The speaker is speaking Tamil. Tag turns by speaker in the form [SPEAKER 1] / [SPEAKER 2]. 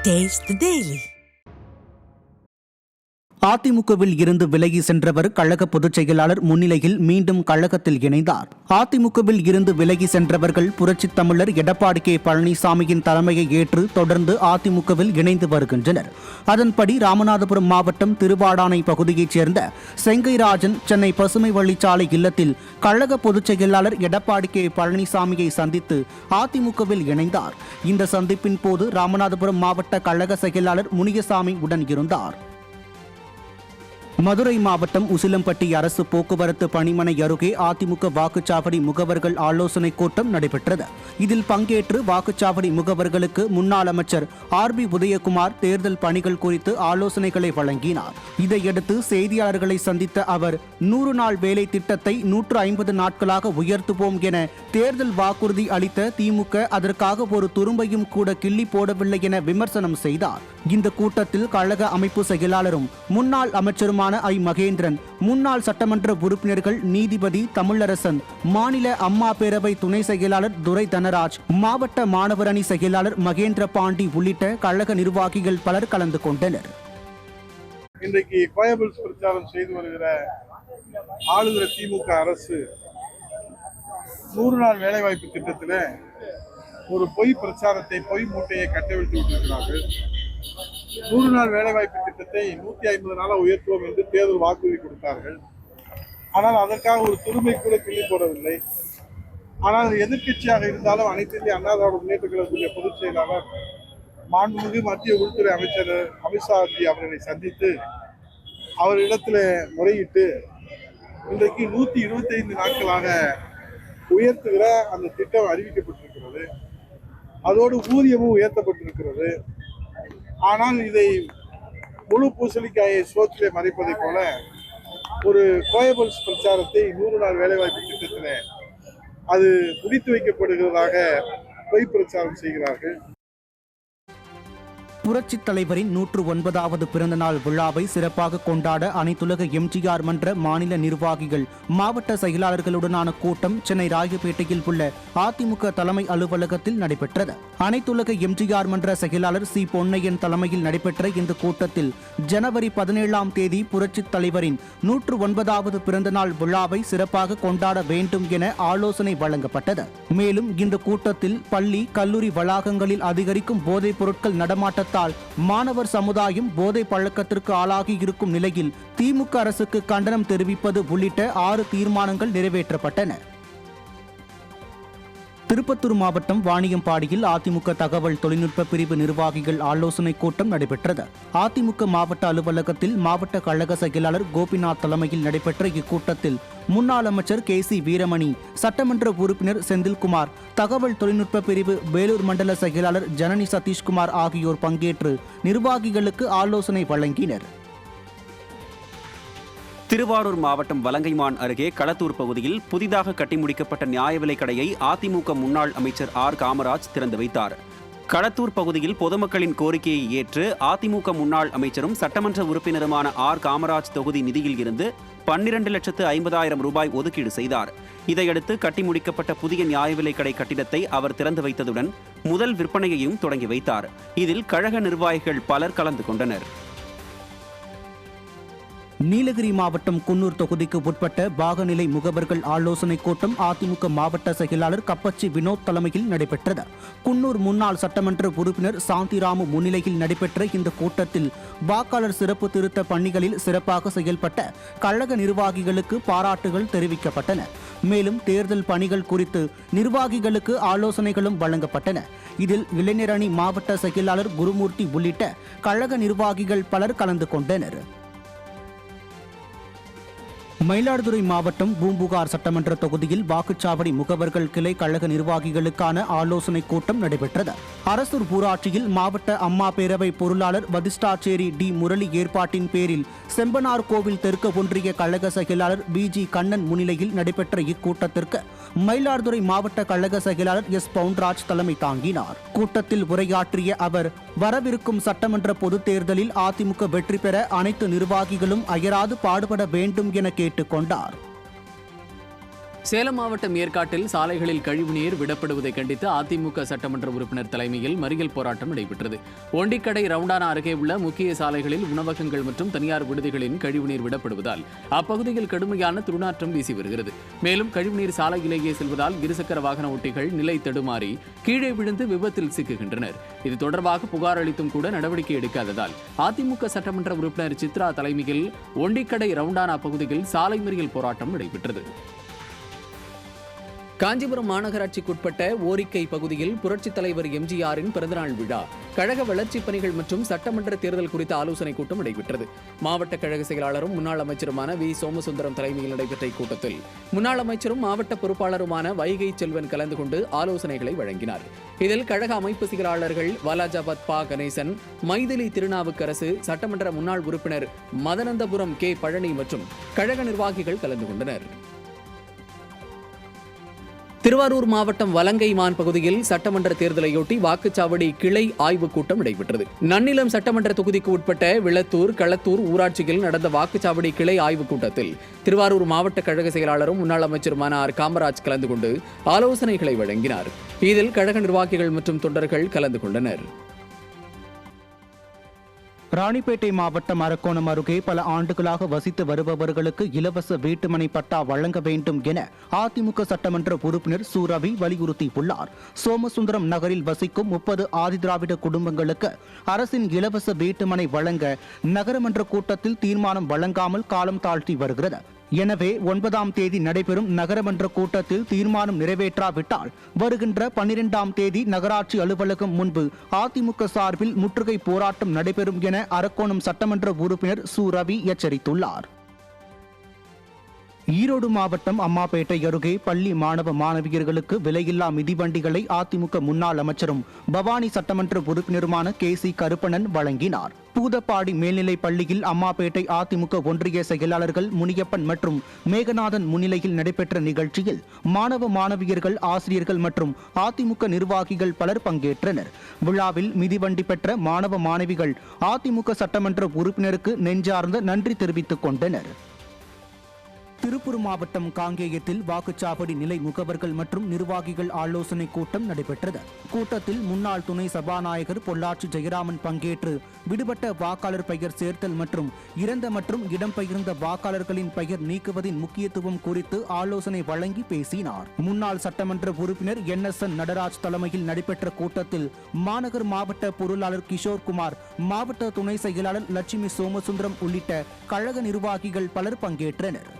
[SPEAKER 1] Taste the Daily.
[SPEAKER 2] அதிமுகவில் இருந்து விலகி சென்றவர் கழக பொதுச் செயலாளர் முன்னிலையில் மீண்டும் கழகத்தில் இணைந்தார். அதிமுகவில் இருந்து விலகி சென்றவர்கள் புரட்சித் தமிழர் எடப்பாடி கே பழனிசாமியின் தலைமையை ஏற்று தொடர்ந்து அதிமுகவில் இணைந்து வருகின்றனர். அதன்படி ராமநாதபுரம் மாவட்டம் திருவாடானை பகுதியைச் சேர்ந்த செங்கைராஜன் சென்னை பசுமை வழிச்சாலை இல்லத்தில் கழக பொதுச் செயலாளர் எடப்பாடி கே பழனிசாமியை சந்தித்து அதிமுகவில் இணைந்தார். இந்த சந்திப்பின் போது ராமநாதபுரம் மாவட்ட கழக செயலாளர் முனியசாமி உடன் இருந்தார். மதுரை மாவட்டம் உசிலம்பட்டி அரசு போக்குவரத்து பணிமனை அருகே அதிமுக வாக்குச்சாவடி முகவர்கள் ஆலோசனை கூட்டம் நடைபெற்றது. இதில் பங்கேற்று வாக்குச்சாவடி முகவர்களுக்கு முன்னாள் அமைச்சர் RB உதயகுமார் தேர்தல் பணிகள் குறித்து ஆலோசனைகளை வழங்கினார். இதையடுத்து செய்தியாளர்களை சந்தித்த அவர் 100 நாள் வேலை திட்டத்தை 150 நாட்களாக உயர்த்துவோம் என தேர்தல் வாக்குறுதி அளித்த திமுக அதற்காக ஒரு துரும்பையும் கூட கிள்ளி போடவில்லை என விமர்சனம் செய்தார். இந்த கூட்டத்தில் கழக அமைப்பு செயலாளரும் முன்னாள் அமைச்சருமான ஐ மகேந்திரன், முன்னாள் சட்டமன்ற உறுப்பினர்கள் நீதிபதி தமிழரசன், மாநில அம்மா பேரவை துணை செயலாளர் துரை தனராஜ், மாவட்ட மாணவர் அணி செயலாளர் மகேந்திர பாண்டி உள்ளிட்ட கழக நிர்வாகிகள் பலர் கலந்து கொண்டனர்.
[SPEAKER 3] இன்றைக்கு கோயபிள்ஸ் பிரச்சாரம் செய்து வருகிற ஆளுகிற திமுக அரசு 100 நாள் வேலைவாய்ப்பு திட்டத்தில் ஒரு பொய் பிரச்சாரத்தை, பொய் மூட்டையை கட்டவிழ்த்து விட்டிருக்கிறார்கள். 100 நாள் வேலைவாய்ப்பு திட்டத்தை 150 நாளாக உயர்த்துவோம் என்று தேர்தல் வாக்குறுதி கொடுத்தார்கள். ஆனால் அதற்காக ஒரு துருமை கூட கிள்ளி போடவில்லை. ஆனால் எதிர்க்கட்சியாக இருந்தாலும் அனைத்து இந்திய அண்ணா திராவிட முன்னேற்ற கழகத்துடைய பொதுச் செயலாளர் மாண்புமிகு மத்திய உள்துறை அமைச்சர் அமித்ஷா அவர்களை சந்தித்து அவரிடத்தில் முறையிட்டு இன்றைக்கு 125 நாட்களாக உயர்த்துகிற அந்த திட்டம் அறிவிக்கப்பட்டிருக்கிறது. அதோடு ஊதியமும் உயர்த்தப்பட்டிருக்கிறது. ஆனால் இதை முழு பூசணிக்காயை சோற்றிலே மறைப்பதை போல ஒரு கோயபிள்ஸ் பிரச்சாரத்தை 100 நாள் வேலைவாய்ப்பு திட்டத்தில் அது முடித்து வைக்கப்படுகிறதாக பொய் பிரச்சாரம் செய்கிறார்கள்.
[SPEAKER 2] புரட்சித் தலைவரின் 109வது பிறந்தநாள் விழாவை சிறப்பாக கொண்டாட அனைத்துலக எம்ஜிஆர் மன்ற மாநில நிர்வாகிகள், மாவட்ட செயலாளர்களுடனான கூட்டம் சென்னை ராயப்பேட்டையில் உள்ள அதிமுக தலைமை அலுவலகத்தில் நடைபெற்றது. அனைத்துலக எம்ஜிஆர் மன்ற செயலாளர் சி பொன்னையன் தலைமையில் நடைபெற்ற இந்த கூட்டத்தில் ஜனவரி 17ஆம் தேதி புரட்சித் தலைவரின் 109வது பிறந்தநாள் விழாவை சிறப்பாக கொண்டாட வேண்டும் என ஆலோசனை வழங்கப்பட்டது. மேலும் இந்த கூட்டத்தில் பள்ளி, கல்லூரி வளாகங்களில் அதிகரிக்கும் போதைப் பொருட்கள் நடமாட்டத்தை மாணவர் சமுதாயம் போதை பழக்கத்திற்கு ஆளாகி இருக்கும் நிலையில் திமுக அரசுக்கு கண்டனம் தெரிவிப்பது உள்ளிட்ட 6 தீர்மானங்கள் நிறைவேற்றப்பட்டன. திருப்பத்தூர் மாவட்டம் வாணியம்பாடியில் அதிமுக தகவல் தொழில்நுட்ப பிரிவு நிர்வாகிகள் ஆலோசனை கூட்டம் நடைபெற்றது. அதிமுக மாவட்ட அலுவலகத்தில் மாவட்ட கழக செயலாளர் கோபிநாத் தலைமையில் நடைபெற்ற இக்கூட்டத்தில் முன்னாள் அமைச்சர் KC வீரமணி, சட்டமன்ற உறுப்பினர் செந்தில்குமார், தகவல் தொழில்நுட்ப பிரிவு வேலூர் மண்டல செயலாளர் ஜனனி சதீஷ்குமார் ஆகியோர் பங்கேற்று நிர்வாகிகளுக்கு ஆலோசனை வழங்கினர்.
[SPEAKER 4] திருவாரூர் மாவட்டம் வலங்கைமான் அருகே களத்தூர் பகுதியில் புதிதாக கட்டி முடிக்கப்பட்ட நியாய விலைக் கடையை அதிமுக முன்னாள் அமைச்சர் காமராஜ் திறந்து வைத்தார். களத்தூர் பகுதியில் பொதுமக்களின் கோரிக்கையை ஏற்று அதிமுக முன்னாள் அமைச்சரும் சட்டமன்ற உறுப்பினருமான காமராஜ் தொகுதி நிதியில் இருந்து 12,50,000 ரூபாய் ஒதுக்கீடு செய்தார். இதையடுத்து கட்டி முடிக்கப்பட்ட புதிய நியாய விலைக் கடை கட்டிடத்தை அவர் திறந்து வைத்ததுடன் முதல் விற்பனையையும் தொடங்கி வைத்தார். இதில் கழக நிர்வாகிகள் பலர் கலந்து கொண்டனர்.
[SPEAKER 2] நீலகிரி மாவட்டம் குன்னூர் தொகுதிக்கு உட்பட்ட பாகநிலை முகவர்கள் ஆலோசனை கூட்டம் அதிமுக மாவட்ட செயலாளர் கப்பச்சி வினோத் தலைமையில் நடைபெற்றது. குன்னூர் முன்னாள் சட்டமன்ற உறுப்பினர் சாந்திராமு முன்னிலையில் நடைபெற்ற இந்த கூட்டத்தில் வாக்காளர் சிறப்பு திருத்த பணிகளில் சிறப்பாக செயல்பட்ட கழக நிர்வாகிகளுக்கு பாராட்டுகள் தெரிவிக்கப்பட்டன. மேலும் தேர்தல் பணிகள் குறித்து நிர்வாகிகளுக்கு ஆலோசனைகளும் வழங்கப்பட்டன. இதில் இளைஞர் அணி மாவட்ட செயலாளர் குருமூர்த்தி உள்ளிட்ட கழக நிர்வாகிகள் பலர் கலந்து கொண்டனர். மயிலாடுதுறை மாவட்டம் பூம்புகார் சட்டமன்ற தொகுதியில் வாக்குச்சாவடி முகவர்கள் கிளை கழக நிர்வாகிகளுக்கான ஆலோசனை கூட்டம் நடைபெற்றது. அரசூர் ஊராட்சியில் மாவட்ட அம்மா பேரவை பொருளாளர் வதிஷ்டாச்சேரி டி முரளி ஏற்பாட்டின் பேரில் செம்பனார் கோவில் தெற்கு ஒன்றிய கழக செயலாளர் BG கண்ணன் முன்னிலையில் நடைபெற்ற இக்கூட்டத்திற்கு மயிலாடுதுறை மாவட்ட கழக செயலாளர் S பவுன்ராஜ் தலைமை தாங்கினார். கூட்டத்தில் உரையாற்றிய அவர், வரவிருக்கும் சட்டமன்ற பொதுத் தேர்தலில் அதிமுக வெற்றி பெற அனைத்து நிர்வாகிகளும் அயராது பாடுபட வேண்டும் என கேட்டுக்கொண்டார்.
[SPEAKER 1] சேலம் மாவட்டம் ஏற்காட்டில் சாலைகளில் கழிவுநீர் விடப்படுவதை கண்டித்து அதிமுக சட்டமன்ற உறுப்பினர் தலைமையில் மறியல் போராட்டம் நடைபெற்றது. ஒண்டிக்கடை ரவுண்டானா அருகே உள்ள முக்கிய சாலைகளில் உணவகங்கள் மற்றும் தனியார் விடுதிகளின் கழிவுநீர் விடப்படுவதால் அப்பகுதியில் கடுமையான துர்நாற்றம் வீசி வருகிறது. மேலும் கழிவுநீர் சாலையிலேயே செல்வதால் இருசக்கர வாகன ஓட்டிகள் நிலை தடுமாறி கீழே விழுந்து விபத்தில் சிக்குகின்றனர். இது தொடர்பாக புகார் அளித்தும் கூட நடவடிக்கை எடுக்காததால் அதிமுக சட்டமன்ற உறுப்பினர் சித்ரா தலைமையில் ஒண்டிக்கடை ரவுண்டானா பகுதியில் சாலை மறியல் போராட்டம் நடைபெற்றது. காஞ்சிபுரம் மாநகராட்சிக்குட்பட்ட ஓரிக்கை பகுதியில் புரட்சித் தலைவர் எம்ஜிஆரின் பிறந்தநாள் விழா, கழக வளர்ச்சிப் பணிகள் மற்றும் சட்டமன்ற தேர்தல் குறித்த ஆலோசனைக் கூட்டம் நடைபெற்றது. மாவட்ட கழக செயலாளரும் முன்னாள் அமைச்சருமான வி சோமசுந்தரம் தலைமையில் நடைபெற்ற இக்கூட்டத்தில் முன்னாள் அமைச்சரும் மாவட்ட பொறுப்பாளருமான வைகை செல்வன் கலந்து கொண்டு ஆலோசனைகளை வழங்கினார். இதில் கழக அமைப்பு செயலாளர்கள் வாலாஜாபாத் பா கணேசன், மைதிலி திருநாவுக்கரசு, சட்டமன்ற முன்னாள் உறுப்பினர் மதனந்தபுரம் கே பழனி மற்றும் கழக நிர்வாகிகள் கலந்து கொண்டனர். திருவாரூர் மாவட்டம் வலங்கைமான் பகுதியில் சட்டமன்ற தேர்தலையொட்டி வாக்குச்சாவடி கிளை ஆய்வுக் கூட்டம் நடைபெற்றது. நன்னிலம் சட்டமன்ற தொகுதிக்கு உட்பட்ட விளத்தூர், களத்தூர் ஊராட்சியில் நடந்த வாக்குச்சாவடி கிளை ஆய்வுக் கூட்டத்தில் திருவாரூர் மாவட்ட கழக செயலாளரும் முன்னாள் அமைச்சருமான ஆர் காமராஜ் கலந்து கொண்டு ஆலோசனைகளை வழங்கினார். இதில் கழக நிர்வாகிகள் மற்றும் தொண்டர்கள் கலந்து கொண்டனர்.
[SPEAKER 2] ராணிப்பேட்டை மாவட்டம் அரக்கோணம் அருகே பல ஆண்டுகளாக வசித்து வருபவர்களுக்கு இலவச வீட்டுமனை பட்டா வழங்க வேண்டும் என அதிமுக சட்டமன்ற உறுப்பினர் சு ரவி வலியுறுத்தியுள்ளார். சோமசுந்தரம் நகரில் வசிக்கும் 30 ஆதிதிராவிட குடும்பங்களுக்கு அரசின் இலவச வீட்டுமனை வழங்க நகரமன்ற கூட்டத்தில் தீர்மானம் வழங்காமல் காலம் தாழ்த்தி வருகிறது. எனவே 9ஆம் தேதி நடைபெறும் நகரமன்ற கூட்டத்தில் தீர்மானம் நிறைவேற்றாவிட்டால் வருகின்ற 12ஆம் தேதி நகராட்சி அலுவலகம் முன்பு அதிமுக சார்பில் முற்றுகை போராட்டம் நடைபெறும் என அரக்கோணம் சட்டமன்ற உறுப்பினர் சு ரவி எச்சரித்துள்ளார். ஈரோடு மாவட்டம் அம்மாப்பேட்டை அருகே பள்ளி மாணவ மாணவியர்களுக்கு விலையில்லா மிதிவண்டிகளை அதிமுக முன்னாள் அமைச்சரும் பவானி சட்டமன்ற உறுப்பினருமான KC கருப்பணன் வழங்கினார். பூதப்பாடி மேல்நிலைப் பள்ளியில் அம்மாப்பேட்டை அதிமுக ஒன்றிய செயலாளர்கள் முனியப்பன் மற்றும் மேகநாதன் முன்னிலையில் நடைபெற்ற நிகழ்ச்சியில் மாணவ மாணவியர்கள், ஆசிரியர்கள் மற்றும் அதிமுக நிர்வாகிகள் பலர் பங்கேற்றனர். விழாவில் மிதிவண்டி பெற்ற மாணவ மாணவிகள் அதிமுக சட்டமன்ற உறுப்பினருக்கு நெஞ்சார்ந்த நன்றி தெரிவித்துக் கொண்டனர். திருப்பூர் மாவட்டம் காங்கேயத்தில் வாக்குச்சாவடி நிலை முகவர்கள் மற்றும் நிர்வாகிகள் ஆலோசனை கூட்டம் நடைபெற்றது. கூட்டத்தில் முன்னாள் துணை சபாநாயகர் பொள்ளாச்சி ஜெயராமன் பங்கேற்று விடுபட்ட வாக்காளர் பெயர் சேர்த்தல் மற்றும் இறந்த மற்றும் இடம்பெயர்ந்த வாக்காளர்களின் பெயர் நீக்குவதின் முக்கியத்துவம் குறித்து ஆலோசனை வழங்கி பேசினார். முன்னாள் சட்டமன்ற உறுப்பினர் NSN நடராஜ் தலைமையில் நடைபெற்ற கூட்டத்தில் மாநகர் மாவட்ட பொருளாளர் கிஷோர்குமார், மாவட்ட துணை செயலாளர் லட்சுமி சோமசுந்தரம் உள்ளிட்ட கழக நிர்வாகிகள் பலர் பங்கேற்றனர்.